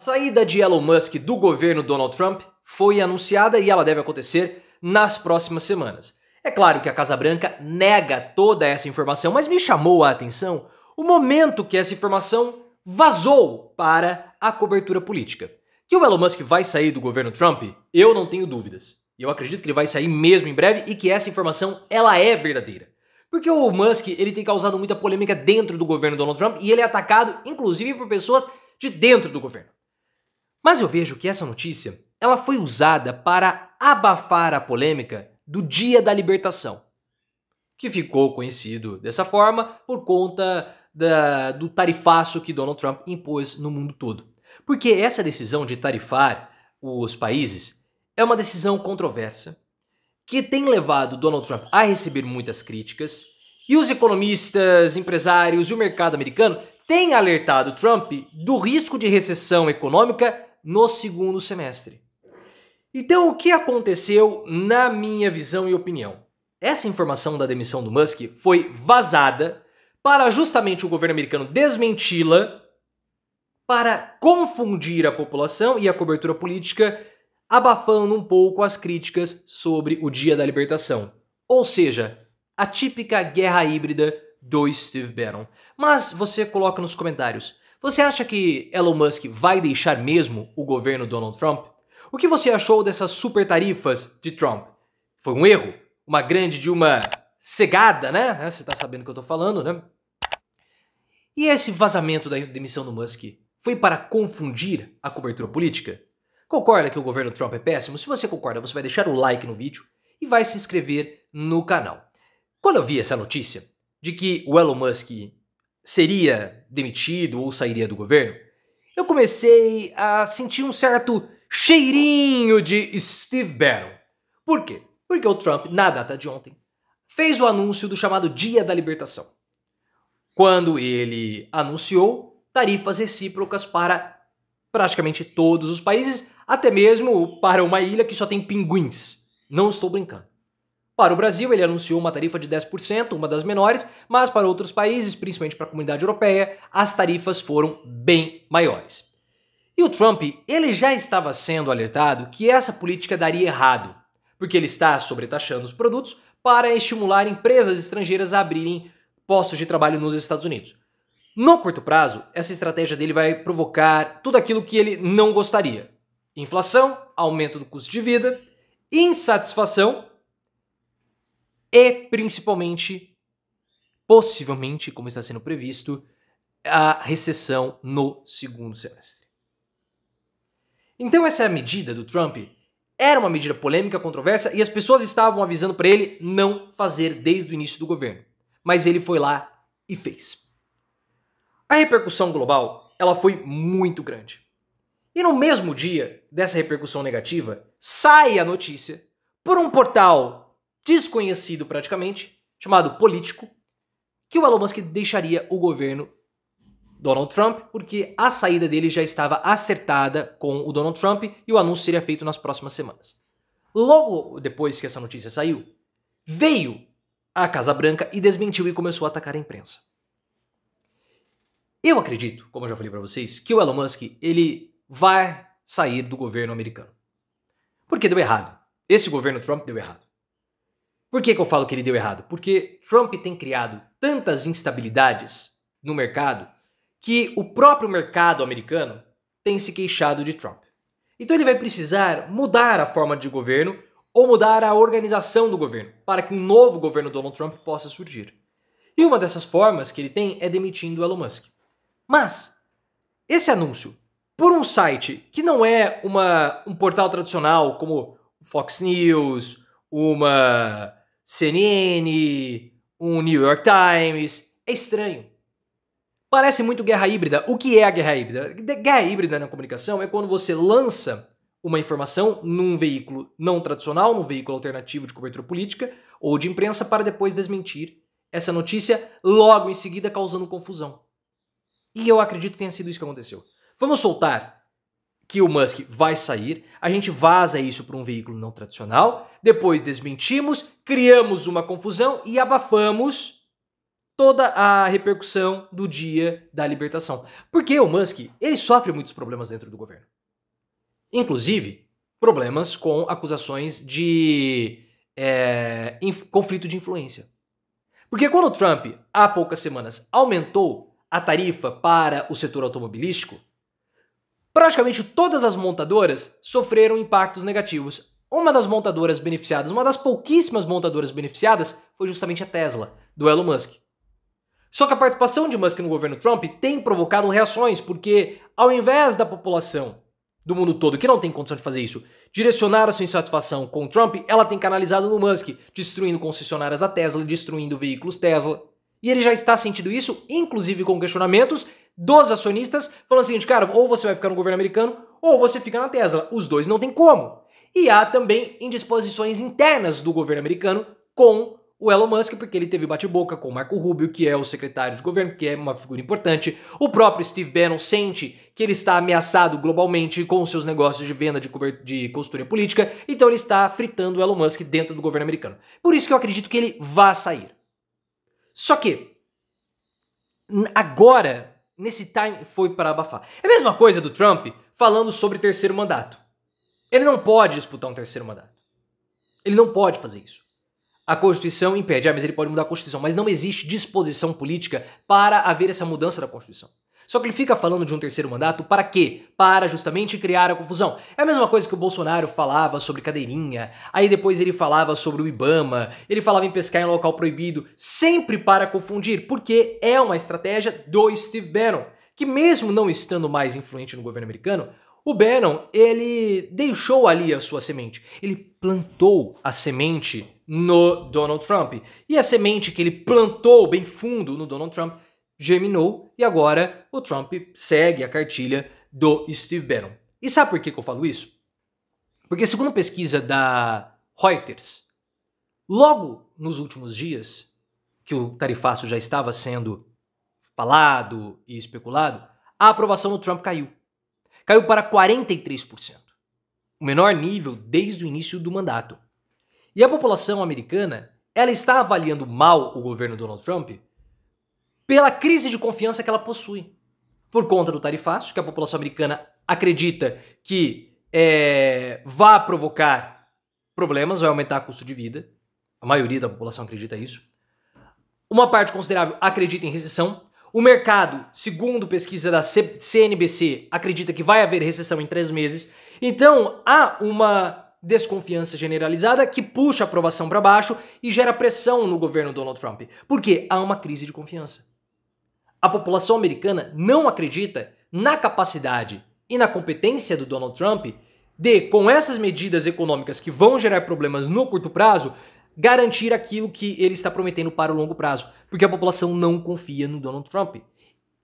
Saída de Elon Musk do governo Donald Trump foi anunciada e ela deve acontecer nas próximas semanas. É claro que a Casa Branca nega toda essa informação, mas me chamou a atenção o momento que essa informação vazou para a cobertura política. Que o Elon Musk vai sair do governo Trump, eu não tenho dúvidas. Eu acredito que ele vai sair mesmo em breve e que essa informação ela é verdadeira. Porque o Musk ele tem causado muita polêmica dentro do governo Donald Trump e ele é atacado inclusive por pessoas de dentro do governo. Mas eu vejo que essa notícia ela foi usada para abafar a polêmica do Dia da Libertação, que ficou conhecido dessa forma por conta do tarifaço que Donald Trump impôs no mundo todo. Porque essa decisão de tarifar os países é uma decisão controversa, que tem levado Donald Trump a receber muitas críticas, e os economistas, empresários e o mercado americano têm alertado Trump do risco de recessão econômica no segundo semestre. Então, o que aconteceu na minha visão e opinião? Essa informação da demissão do Musk foi vazada para justamente o governo americano desmenti-la, para confundir a população e a cobertura política, abafando um pouco as críticas sobre o Dia da Libertação. Ou seja, a típica guerra híbrida do Steve Bannon. Mas você coloca nos comentários, você acha que Elon Musk vai deixar mesmo o governo Donald Trump? O que você achou dessas super tarifas de Trump? Foi um erro? Uma grande de uma cegada, né? Você tá sabendo o que eu tô falando, né? E esse vazamento da demissão do Musk foi para confundir a cobertura política? Concorda que o governo Trump é péssimo? Se você concorda, você vai deixar o like no vídeo e vai se inscrever no canal. Quando eu vi essa notícia de que o Elon Musk seria demitido ou sairia do governo, eu comecei a sentir um certo cheirinho de Steve Bannon. Por quê? Porque o Trump, na data de ontem, fez o anúncio do chamado Dia da Libertação, quando ele anunciou tarifas recíprocas para praticamente todos os países, até mesmo para uma ilha que só tem pinguins. Não estou brincando. Para o Brasil, ele anunciou uma tarifa de 10%, uma das menores, mas para outros países, principalmente para a comunidade europeia, as tarifas foram bem maiores. E o Trump, ele já estava sendo alertado que essa política daria errado, porque ele está sobretaxando os produtos para estimular empresas estrangeiras a abrirem postos de trabalho nos Estados Unidos. No curto prazo, essa estratégia dele vai provocar tudo aquilo que ele não gostaria. Inflação, aumento do custo de vida, insatisfação e principalmente, possivelmente, como está sendo previsto, a recessão no segundo semestre. Então essa medida do Trump era uma medida polêmica, controversa, e as pessoas estavam avisando para ele não fazer desde o início do governo. Mas ele foi lá e fez. A repercussão global ela foi muito grande. E no mesmo dia dessa repercussão negativa, sai a notícia por um portal desconhecido praticamente, chamado Político, que o Elon Musk deixaria o governo Donald Trump, porque a saída dele já estava acertada com o Donald Trump e o anúncio seria feito nas próximas semanas. Logo depois que essa notícia saiu, veio a Casa Branca e desmentiu e começou a atacar a imprensa. Eu acredito, como eu já falei para vocês, que o Elon Musk ele vai sair do governo americano. Porque deu errado. Esse governo Trump deu errado. Por que eu falo que ele deu errado? Porque Trump tem criado tantas instabilidades no mercado que o próprio mercado americano tem se queixado de Trump. Então ele vai precisar mudar a forma de governo ou mudar a organização do governo para que um novo governo Donald Trump possa surgir. E uma dessas formas que ele tem é demitindo o Elon Musk. Mas esse anúncio por um site que não é um portal tradicional como Fox News, uma CNN, um New York Times, é estranho. Parece muito guerra híbrida. O que é a guerra híbrida? Guerra híbrida na comunicação é quando você lança uma informação num veículo não tradicional, num veículo alternativo de cobertura política ou de imprensa para depois desmentir essa notícia logo em seguida causando confusão. E eu acredito que tenha sido isso que aconteceu. Vamos soltar que o Musk vai sair, a gente vaza isso para um veículo não tradicional, depois desmentimos, criamos uma confusão e abafamos toda a repercussão do dia da libertação. Porque o Musk, ele sofre muitos problemas dentro do governo. Inclusive, problemas com acusações de conflito de influência. Porque quando o Trump, há poucas semanas, aumentou a tarifa para o setor automobilístico, praticamente todas as montadoras sofreram impactos negativos. Uma das montadoras beneficiadas, uma das pouquíssimas montadoras beneficiadas, foi justamente a Tesla, do Elon Musk. Só que a participação de Musk no governo Trump tem provocado reações, porque ao invés da população do mundo todo, que não tem condição de fazer isso, direcionar a sua insatisfação com o Trump, ela tem canalizado no Musk, destruindo concessionárias da Tesla, destruindo veículos Tesla. E ele já está sentindo isso, inclusive com questionamentos dos acionistas, falando o seguinte, cara, ou você vai ficar no governo americano, ou você fica na Tesla. Os dois não tem como. E há também indisposições internas do governo americano com o Elon Musk, porque ele teve bate-boca com o Marco Rubio, que é o secretário de governo, que é uma figura importante. O próprio Steve Bannon sente que ele está ameaçado globalmente com os seus negócios de venda de consultoria política, então ele está fritando o Elon Musk dentro do governo americano. Por isso que eu acredito que ele vá sair. Só que, agora, nesse time, foi para abafar. É a mesma coisa do Trump falando sobre terceiro mandato. Ele não pode disputar um terceiro mandato. Ele não pode fazer isso. A Constituição impede, mas ele pode mudar a Constituição, mas não existe disposição política para haver essa mudança da Constituição. Só que ele fica falando de um terceiro mandato para quê? Para justamente criar a confusão. É a mesma coisa que o Bolsonaro falava sobre cadeirinha, aí depois ele falava sobre o IBAMA, ele falava em pescar em local proibido, sempre para confundir, porque é uma estratégia do Steve Bannon, que mesmo não estando mais influente no governo americano, o Bannon, ele deixou ali a sua semente. Ele plantou a semente no Donald Trump. E a semente que ele plantou bem fundo no Donald Trump germinou e agora o Trump segue a cartilha do Steve Bannon. E sabe por que eu falo isso? Porque segundo pesquisa da Reuters, logo nos últimos dias que o tarifaço já estava sendo falado e especulado, a aprovação do Trump caiu. Caiu para 43%, o menor nível desde o início do mandato. E a população americana, ela está avaliando mal o governo Donald Trump pela crise de confiança que ela possui. Por conta do tarifaço, que a população americana acredita que vai provocar problemas, vai aumentar o custo de vida. A maioria da população acredita isso. Uma parte considerável acredita em recessão. O mercado, segundo pesquisa da CNBC, acredita que vai haver recessão em 3 meses. Então, há uma desconfiança generalizada que puxa a aprovação para baixo e gera pressão no governo Donald Trump. Porque há uma crise de confiança. A população americana não acredita na capacidade e na competência do Donald Trump de, com essas medidas econômicas que vão gerar problemas no curto prazo, garantir aquilo que ele está prometendo para o longo prazo, porque a população não confia no Donald Trump.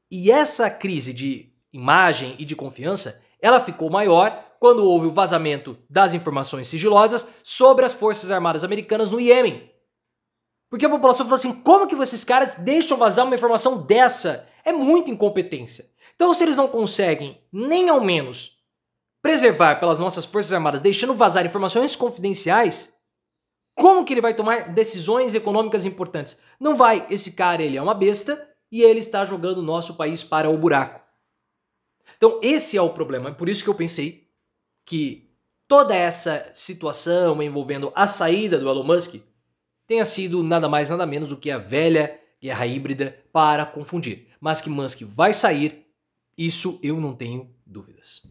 E essa crise de imagem e de confiança, ela ficou maior quando houve o vazamento das informações sigilosas sobre as Forças Armadas Americanas no Iêmen. Porque a população falou assim, como que esses caras deixam vazar uma informação dessa? É muita incompetência. Então se eles não conseguem, nem ao menos, preservar pelas nossas Forças Armadas, deixando vazar informações confidenciais, como que ele vai tomar decisões econômicas importantes? Não vai. Esse cara, ele é uma besta e ele está jogando o nosso país para o buraco. Então esse é o problema. É por isso que eu pensei que toda essa situação envolvendo a saída do Elon Musk tenha sido nada mais nada menos do que a velha guerra híbrida para confundir. Mas que Musk vai sair, isso eu não tenho dúvidas.